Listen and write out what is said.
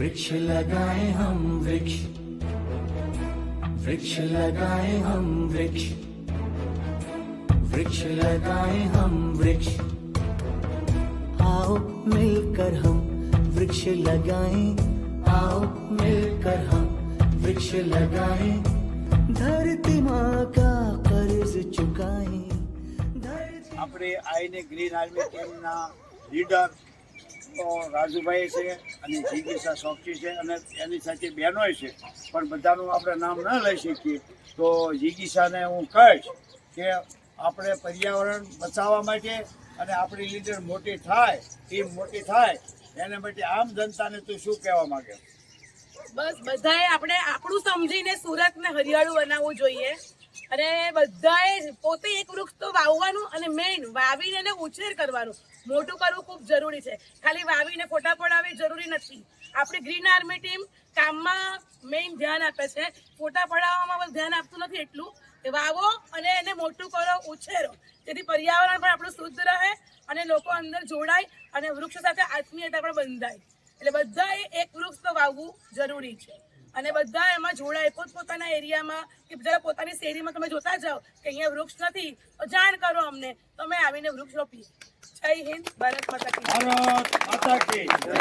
वृक्ष लगाए हम वृक्ष, वृक्ष लगाए हम वृक्ष, वृक्ष लगाए हम वृक्ष। आओ मिलकर हम वृक्ष लगाएं, आओ मिलकर हम वृक्ष लगाएं, धरती माँ का कर्ज चुकाएं। આપણે આઈને ગ્રીન આર્મી ટીમના લીડર તો રાજુભાઈ છે અને જીગીસા સોક્ષી છે અને એની સાથે બહેનોય છે, પણ બધાનું આપણે નામ ન લઈ શકીએ. તો જીગીસાને હું કહીશ કે આપણે પર્યાવરણ બચાવવા માટે અને આપણી લીડર મોટી થાય, ટીમ મોટી થાય, એના માટે આમ જનતાને તું શું કહેવા માંગે? બસ બધાએ આપણે આપણું સમજીને સુરતને હરિયાળું બનાવવું જોઈએ અને બધાએ પોતે એક વૃક્ષ તો વાવવાનું અને મેઇન વાવીને એને ઉછેર કરવાનું, મોટું કરવું ખૂબ જરૂરી છે. ખાલી વાવીને ફોટા પડાવવી જરૂરી નથી. આપણી ગ્રીન આર્મી ટીમ કામમાં મેઇન ધ્યાન આપે છે, ફોટા પડાવવામાં બસ ધ્યાન આપતું નથી. એટલું વાવો અને એને મોટું કરો, ઉછેરો, જેથી પર્યાવરણ પણ આપણું શુદ્ધ રહે અને લોકો અંદર જોડાય અને વૃક્ષ સાથે આત્મીયતા પણ બંધાય. એટલે બધાએ એક વૃક્ષ તો વાવવું જરૂરી છે અને બધા એમાં જોડાય. પોતપોતાના એરિયામાં કે જરા પોતાની શેરીમાં તમે જોતા જાઓ કે અહીંયા વૃક્ષ નથી તો જાણ કરો અમને, તમે આવીને વૃક્ષ રોપીએ. જય હિન્દ, ભારત માતા કી જય. ભારત માતા કી જય.